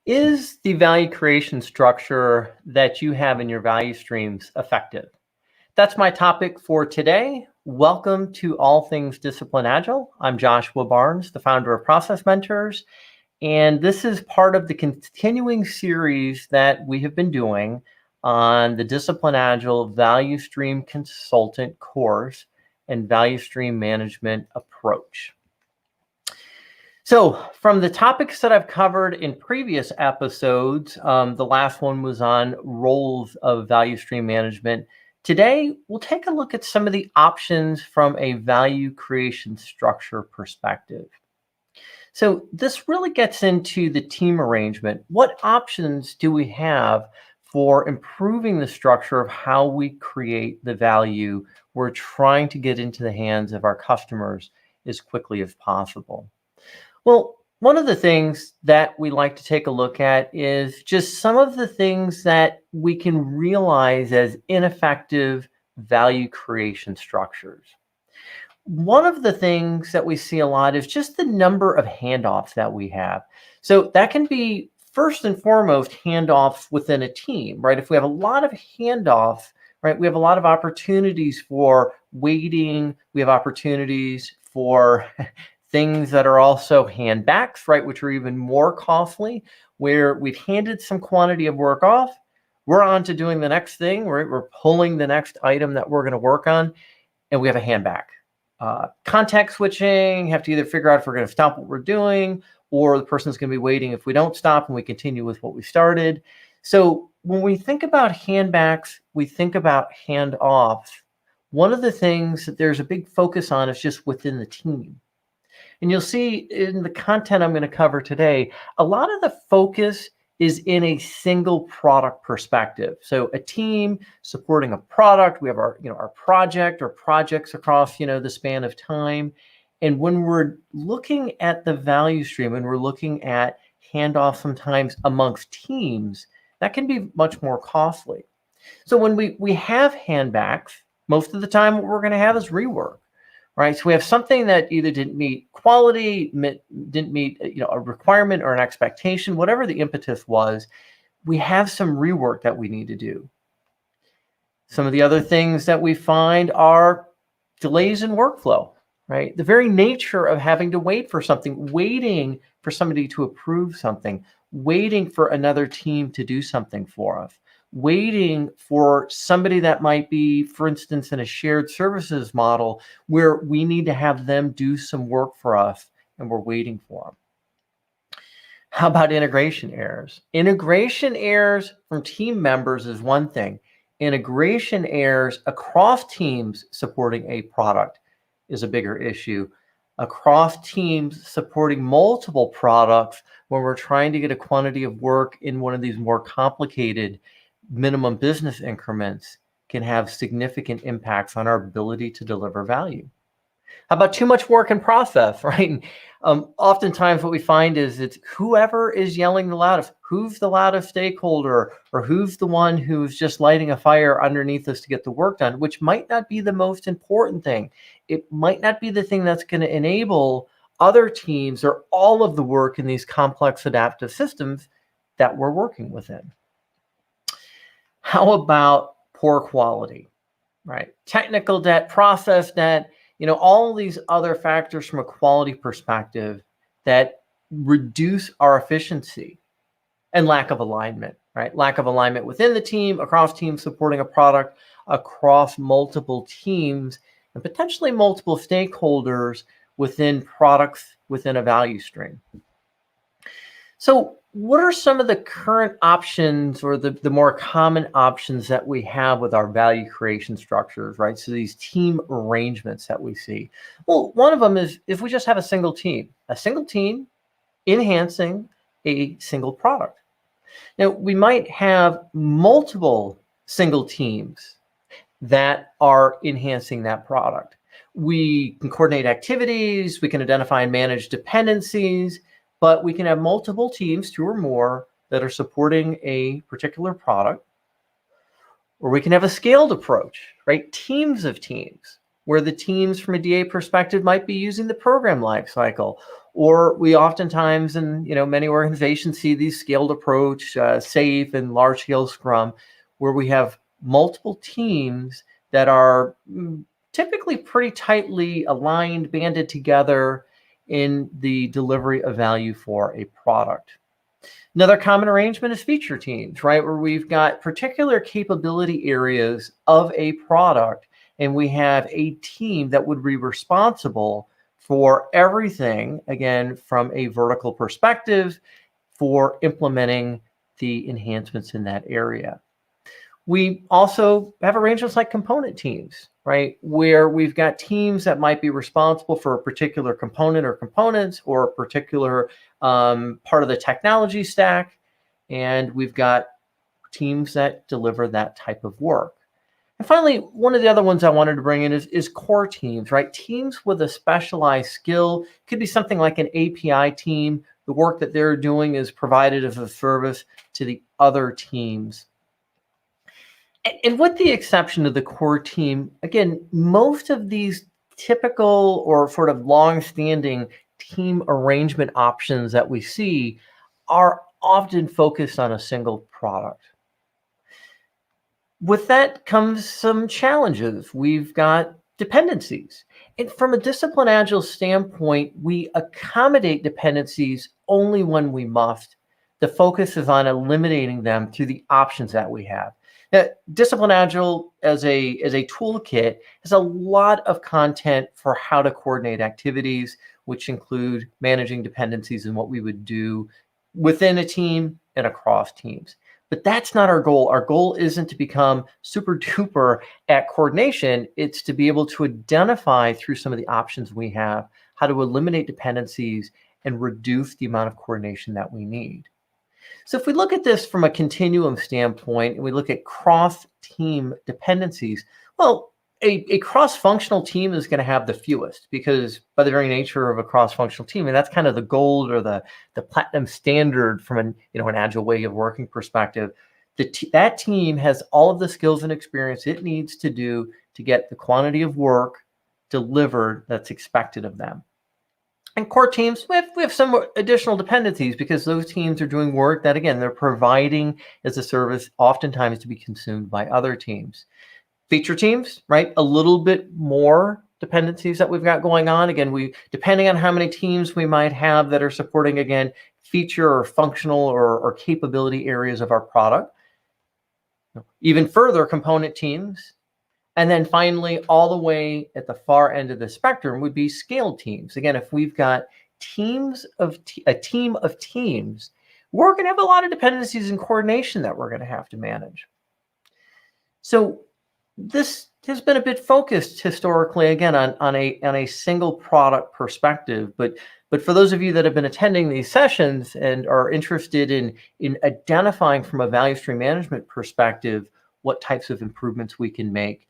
Is the value creation structure that you have in your value streams effective? That's my topic for today. Welcome to All Things Discipline Agile. I'm Joshua Barnes, the founder of Process Mentors, and this is part of the continuing series that we have been doing on the Discipline Agile Value Stream Consultant course and Value Stream Management approach. So from the topics that I've covered in previous episodes, the last one was on roles of value stream management. Today, we'll take a look at some of the options from a value creation structure perspective. So this really gets into the team arrangement. What options do we have for improving the structure of how we create the value we're trying to get into the hands of our customers as quickly as possible? Well, one of the things that we like to take a look at is just some of the things that we can realize as ineffective value creation structures. One of the things that we see a lot is just the number of handoffs that we have. So that can be first and foremost handoffs within a team, right? If we have a lot of handoffs, right, we have a lot of opportunities for waiting. We have opportunities for things that are also handbacks, right, which are even more costly, where we've handed some quantity of work off. We're on to doing the next thing, right? We're pulling the next item that we're going to work on, and we have a handback. Context switching, have to either figure out if we're going to stop what we're doing, or the person's going to be waiting if we don't stop and we continue with what we started. So when we think about handbacks, we think about handoffs. One of the things that there's a big focus on is just within the team. And you'll see in the content I'm going to cover today, a lot of the focus is in a single product perspective. So a team supporting a product, we have our, our project or projects across, the span of time. And when we're looking at the value stream and we're looking at handoff sometimes amongst teams, that can be much more costly. So when we have handbacks, most of the time what we're going to have is rework. Right, so we have something that either didn't meet quality, didn't meet a requirement or an expectation, whatever the impetus was. We have some rework that we need to do. Some of the other things that we find are delays in workflow. Right, the very nature of having to wait for something, waiting for somebody to approve something, waiting for another team to do something for us, waiting for somebody that might be, for instance, in a shared services model where we need to have them do some work for us and we're waiting for them. How about integration errors? Integration errors from team members is one thing. Integration errors across teams supporting a product is a bigger issue. Across teams supporting multiple products when we're trying to get a quantity of work in one of these more complicated minimum business increments can have significant impacts on our ability to deliver value. How about too much work in process, right? Oftentimes what we find is it's whoever is yelling the loudest, who's the loudest stakeholder, or who's the one who's just lighting a fire underneath us to get the work done, which might not be the most important thing. It might not be the thing that's going to enable other teams or all of the work in these complex adaptive systems that we're working within. How about poor quality, right? Technical debt, process debt, all these other factors from a quality perspective that reduce our efficiency, and lack of alignment, right? Lack of alignment within the team, across teams supporting a product, across multiple teams, and potentially multiple stakeholders within products within a value stream. So what are some of the current options or the more common options that we have with our value creation structures, right? So these team arrangements that we see. Well, one of them is if we just have a single team enhancing a single product. Now, we might have multiple single teams that are enhancing that product. We can coordinate activities, we can identify and manage dependencies, but we can have multiple teams, 2 or more, that are supporting a particular product. Or we can have a scaled approach, right? Teams of teams. where the teams from a DA perspective might be using the program lifecycle. Or we oftentimes in many organizations see these scaled approach, SAFe and large scale Scrum, where we have multiple teams that are typically pretty tightly aligned, banded together in the delivery of value for a product. Another common arrangement is feature teams, right? Where we've got particular capability areas of a product, and we have a team that would be responsible for everything, again, from a vertical perspective for implementing the enhancements in that area. We also have arrangements like component teams, right? Where we've got teams that might be responsible for a particular component or components or a particular part of the technology stack. And we've got teams that deliver that type of work. And finally, one of the other ones I wanted to bring in is core teams, right? Teams with a specialized skill. Could be something like an API team. The work that they're doing is provided as a service to the other teams. And with the exception of the core team, again, most of these typical or sort of long-standing team arrangement options that we see are often focused on a single product. With that comes some challenges. We've got dependencies. And from a discipline agile standpoint, we accommodate dependencies only when we must. The focus is on eliminating them through the options that we have. Now, Discipline Agile as a toolkit has a lot of content for how to coordinate activities, which include managing dependencies and what we would do within a team and across teams. But that's not our goal. Our goal isn't to become super duper at coordination. It's to be able to identify through some of the options we have how to eliminate dependencies and reduce the amount of coordination that we need. So if we look at this from a continuum standpoint and we look at cross-team dependencies, well, a cross-functional team is going to have the fewest because by the very nature of a cross-functional team, and that's kind of the gold or the platinum standard from an agile way of working perspective, that team has all of the skills and experience it needs to do to get the quantity of work delivered that's expected of them. And core teams, we have some additional dependencies because those teams are doing work that, again, they're providing as a service, oftentimes to be consumed by other teams. Feature teams, right? A little bit more dependencies that we've got going on. Again, depending on how many teams we might have that are supporting, again, feature or functional or capability areas of our product. Even further, component teams. And then finally, all the way at the far end of the spectrum would be scaled teams. Again, if we've got a team of teams, we're going to have a lot of dependencies and coordination that we're going to have to manage. So this has been a bit focused historically, again, on a single product perspective. But for those of you that have been attending these sessions and are interested in identifying from a value stream management perspective what types of improvements we can make,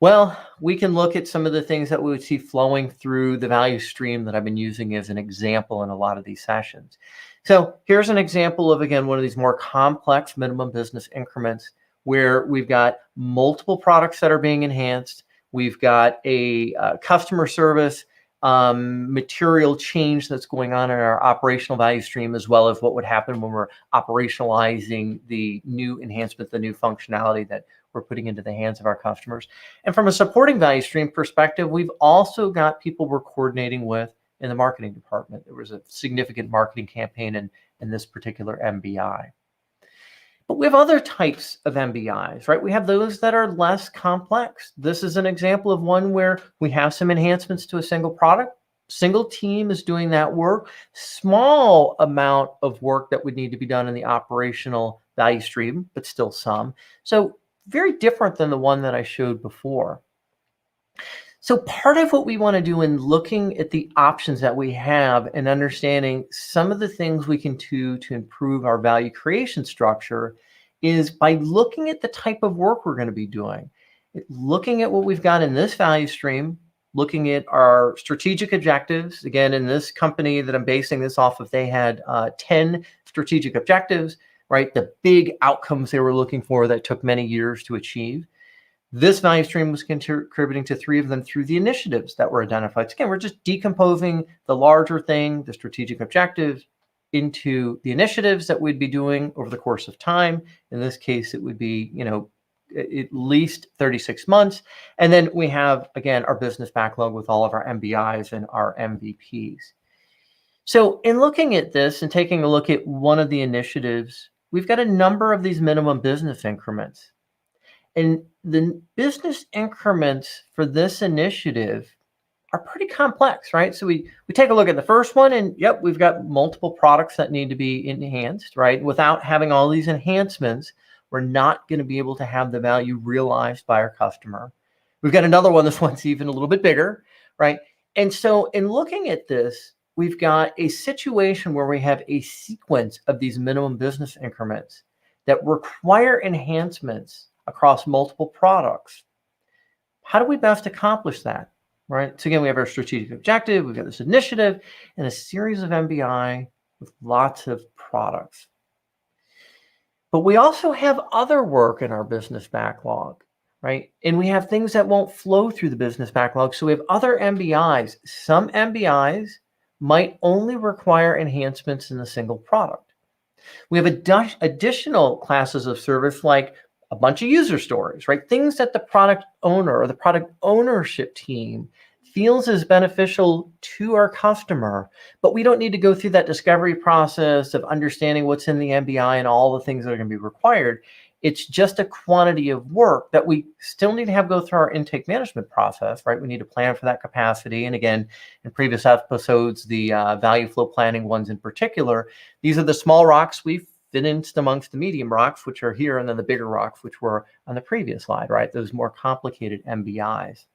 well, we can look at some of the things that we would see flowing through the value stream that I've been using as an example in a lot of these sessions. So here's an example of, again, one of these more complex minimum business increments where we've got multiple products that are being enhanced. We've got a customer service material change that's going on in our operational value stream, as well as what would happen when we're operationalizing the new enhancement, the new functionality that we're putting into the hands of our customers. And from a supporting value stream perspective, we've also got people we're coordinating with in the marketing department. There was a significant marketing campaign in this particular MBI. But we have other types of MBIs, right? We have those that are less complex. This is an example of one where we have some enhancements to a single product. Single team is doing that work. Small amount of work that would need to be done in the operational value stream, but still some. So very different than the one that I showed before. So part of what we want to do in looking at the options that we have and understanding some of the things we can do to improve our value creation structure is by looking at the type of work we're going to be doing, looking at what we've got in this value stream, looking at our strategic objectives. Again, in this company that I'm basing this off of, they had 10 strategic objectives, right? The big outcomes they were looking for that took many years to achieve. This value stream was contributing to 3 of them through the initiatives that were identified. So again, we're just decomposing the larger thing, the strategic objectives, into the initiatives that we'd be doing over the course of time. In this case, it would be, at least 36 months. And then we have, again, our business backlog with all of our MBIs and our MVPs. So in looking at this and taking a look at one of the initiatives, we've got a number of these minimum business increments. And the business increments for this initiative are pretty complex, right? So we take a look at the first one, and yep, we've got multiple products that need to be enhanced, right? Without having all these enhancements, we're not going to be able to have the value realized by our customer. We've got another one, this one's even a little bit bigger, right? And so in looking at this, we've got a situation where we have a sequence of these minimum business increments that require enhancements across multiple products. How do we best accomplish that, right? So again, we have our strategic objective, we've got this initiative, and a series of MBI with lots of products. But we also have other work in our business backlog, right? And we have things that won't flow through the business backlog. So we have other MBIs. Some MBIs might only require enhancements in a single product. We have additional classes of service like a bunch of user stories, right? Things that the product owner or the product ownership team feels is beneficial to our customer, but we don't need to go through that discovery process of understanding what's in the MBI and all the things that are going to be required. It's just a quantity of work that we still need to have go through our intake management process, right? We need to plan for that capacity. And again, in previous episodes, the value flow planning ones in particular, these are the small rocks we've financed amongst the medium rocks, which are here, and then the bigger rocks, which were on the previous slide, right? Those more complicated MBIs.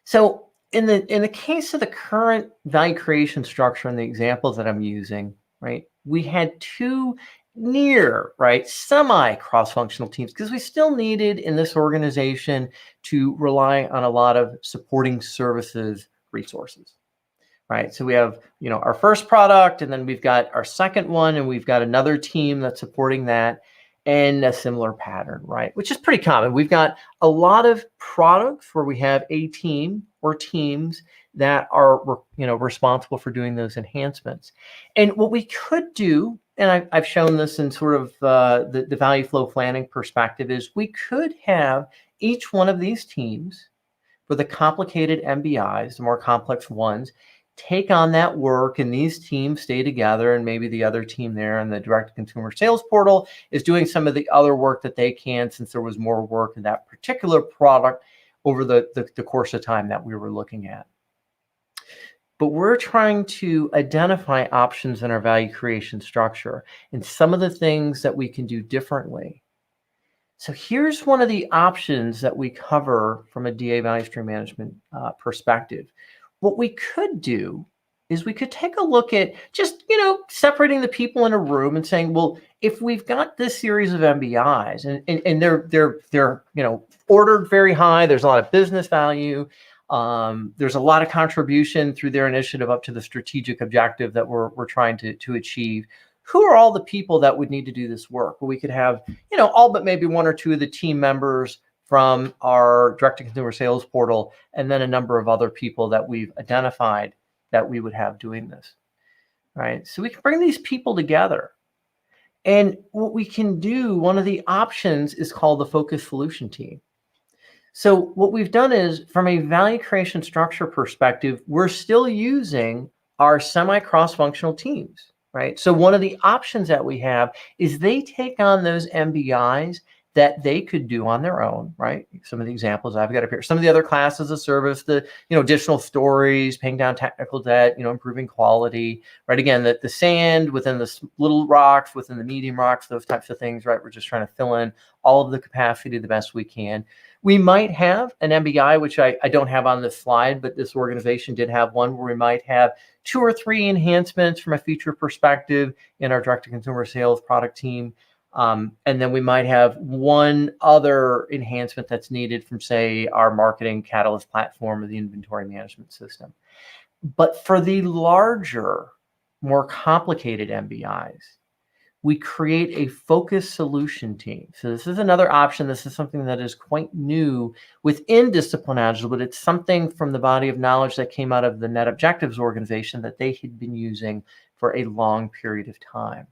So in the case of the current value creation structure and the examples that I'm using, right, we had 2 near, right, semi cross-functional teams because we still needed in this organization to rely on a lot of supporting services resources, right? So we have, our first product, and then we've got our second one, and we've got another team that's supporting that, and a similar pattern, right? Which is pretty common. We've got a lot of products where we have a team or teams that are, responsible for doing those enhancements. And what we could do, and I've shown this in sort of the value flow planning perspective, is we could have each one of these teams for the complicated MBIs, the more complex ones, take on that work, and these teams stay together, and maybe the other team there in the direct-to-consumer sales portal is doing some of the other work that they can, since there was more work in that particular product over the course of time that we were looking at. But we're trying to identify options in our value creation structure and some of the things that we can do differently. So here's one of the options that we cover from a DA value stream management perspective. What we could do is we could take a look at just, separating the people in a room and saying, well, if we've got this series of MBIs and they're ordered very high, there's a lot of business value, there's a lot of contribution through their initiative up to the strategic objective that we're trying to achieve. Who are all the people that would need to do this work? Well, we could have, all but maybe 1 or 2 of the team members from our direct-to-consumer sales portal, and then a number of other people that we've identified that we would have doing this, right? So we can bring these people together. And what we can do, one of the options is called the focus solution team. So what we've done is, from a value creation structure perspective, we're still using our semi-cross-functional teams, right? So one of the options that we have is they take on those MBIs that they could do on their own, right? Some of the examples I've got up here, some of the other classes of service, the additional stories, paying down technical debt, improving quality, right? Again, the sand within the little rocks, within the medium rocks, those types of things, right? We're just trying to fill in all of the capacity the best we can. We might have an MBI, which I don't have on this slide, but this organization did have one where we might have 2 or 3 enhancements from a feature perspective in our direct-to-consumer sales product team. And then we might have 1 other enhancement that's needed from, say, our marketing catalyst platform or the inventory management system. But for the larger, more complicated MBIs, we create a focused solution team. So this is another option. This is something that is quite new within Discipline Agile, but it's something from the body of knowledge that came out of the Net Objectives organization that they had been using for a long period of time.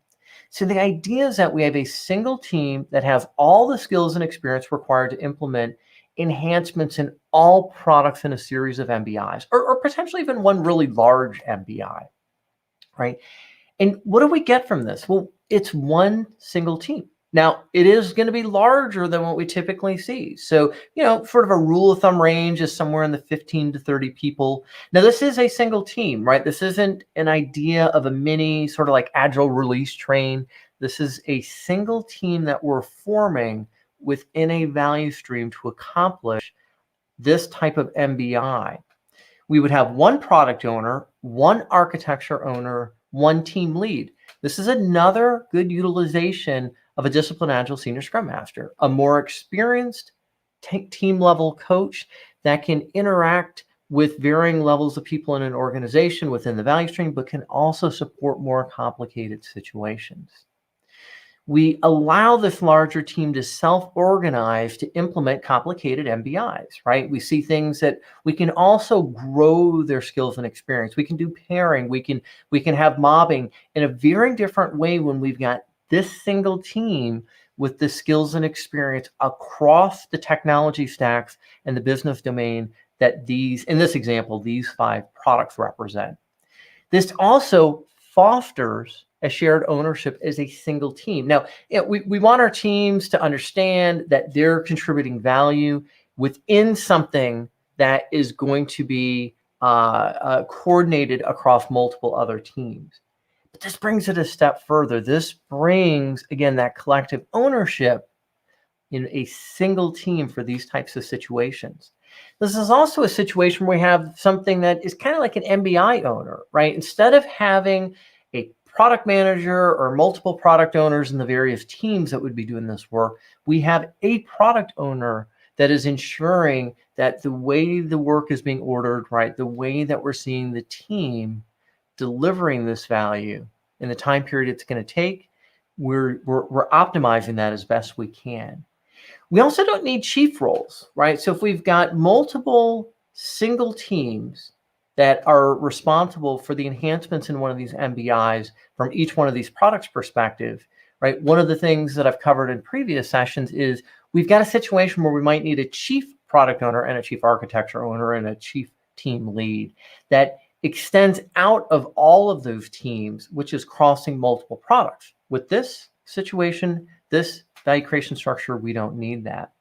So the idea is that we have a single team that has all the skills and experience required to implement enhancements in all products in a series of MBIs, or potentially even one really large MBI, right? And what do we get from this? Well, it's one single team. Now, it is going to be larger than what we typically see. So, sort of a rule of thumb range is somewhere in the 15 to 30 people. Now, this is a single team, right? This isn't an idea of a mini sort of like Agile release train. This is a single team that we're forming within a value stream to accomplish this type of MBI. We would have one product owner, one architecture owner, one team lead. This is another good utilization of a Discipline Agile Senior Scrum Master, a more experienced team level coach that can interact with varying levels of people in an organization within the value stream, but can also support more complicated situations. We allow this larger team to self-organize to implement complicated MBIs, right? We see things that we can also grow their skills and experience. We can do pairing. We can have mobbing in a very different way when we've got this single team with the skills and experience across the technology stacks and the business domain that in this example, these 5 products represent. This also fosters a shared ownership as a single team. Now, we want our teams to understand that they're contributing value within something that is going to be coordinated across multiple other teams. But this brings it a step further. This brings, again, that collective ownership in a single team for these types of situations. This is also a situation where we have something that is kind of like an MBI owner, right? Instead of having a product manager or multiple product owners in the various teams that would be doing this work, we have a product owner that is ensuring that the way the work is being ordered, right, the way that we're seeing the team delivering this value in the time period it's going to take, we're optimizing that as best we can. We also don't need chief roles, right? So if we've got multiple single teams that are responsible for the enhancements in one of these MBIs from each one of these products perspective, right? One of the things that I've covered in previous sessions is we've got a situation where we might need a chief product owner and a chief architecture owner and a chief team lead that extends out of all of those teams, which is crossing multiple products. With this situation, this value creation structure, we don't need that.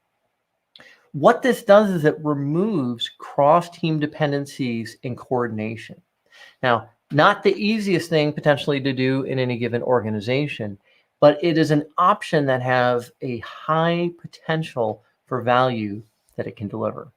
What this does is it removes cross-team dependencies and coordination. Now, not the easiest thing potentially to do in any given organization, but it is an option that has a high potential for value that it can deliver.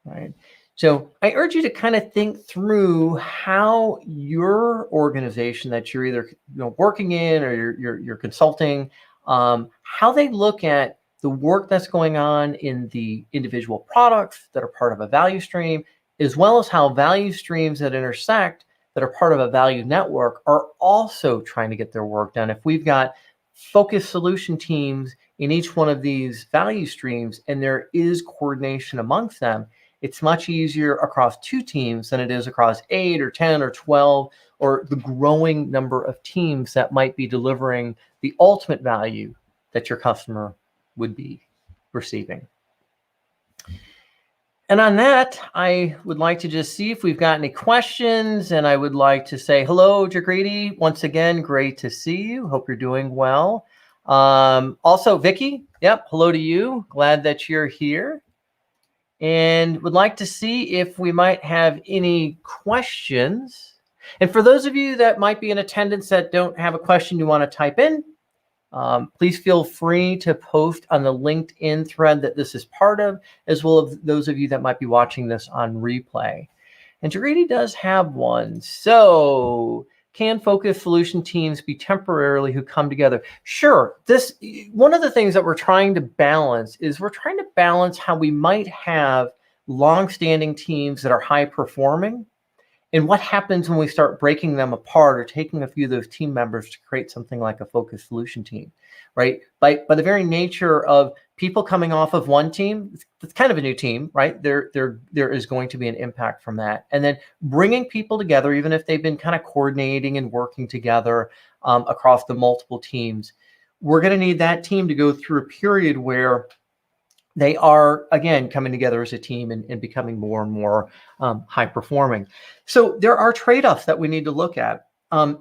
Right? So I urge you to kind of think through how your organization that you're either working in or you're consulting, how they look at the work that's going on in the individual products that are part of a value stream, as well as how value streams that intersect that are part of a value network are also trying to get their work done. If we've got focused solution teams in each one of these value streams and there is coordination amongst them, it's much easier across 2 teams than it is across 8 or 10 or 12 or the growing number of teams that might be delivering the ultimate value that your customer would be receiving. And on that, I would like to just see if we've got any questions, and I would like to say hello, Jagriti. Once again, great to see you. Hope you're doing well. Also, Vicky, yep, hello to you. Glad that you're here. And would like to see if we might have any questions. And for those of you that might be in attendance that don't have a question you want to type in, please feel free to post on the LinkedIn thread that this is part of, as well as those of you that might be watching this on replay. And Jagriti does have one. So, can focused solution teams be temporarily who come together? Sure. One of the things that we're trying to balance is we're trying to balance how we might have long-standing teams that are high performing And what happens when we start breaking them apart or taking a few of those team members to create something like a focused solution team, right? By the very nature of people coming off of one team, it's kind of a new team, right? There is going to be an impact from that. And then bringing people together, even if they've been kind of coordinating and working together across the multiple teams, we're going to need that team to go through a period where they are, again, coming together as a team and becoming more and more high performing. So there are trade-offs that we need to look at.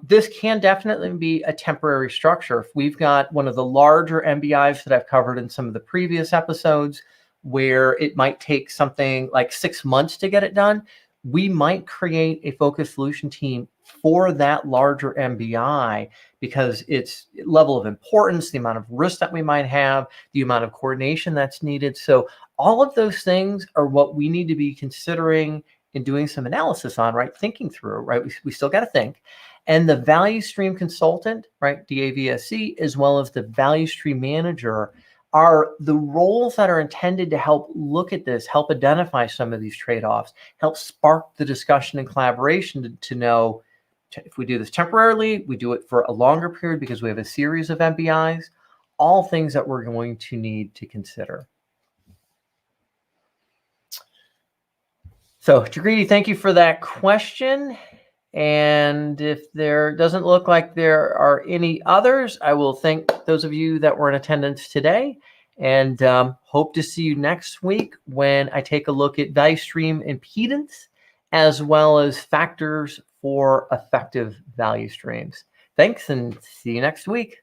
This can definitely be a temporary structure. If we've got one of the larger MBIs that I've covered in some of the previous episodes, where it might take something like 6 months to get it done, we might create a focused solution team for that larger MBI because its level of importance, the amount of risk that we might have, the amount of coordination that's needed. So all of those things are what we need to be considering and doing some analysis on, right? Thinking through, right? We still got to think. And the value stream consultant, right? DAVSC, as well as the value stream manager, are the roles that are intended to help look at this, help identify some of these trade-offs, help spark the discussion and collaboration to know if we do this temporarily, we do it for a longer period because we have a series of MBIs, all things that we're going to need to consider. So, Jagriti, thank you for that question. And if there doesn't look like there are any others, I will thank those of you that were in attendance today and hope to see you next week when I take a look at value stream impedance as well as factors for effective value streams. Thanks and see you next week.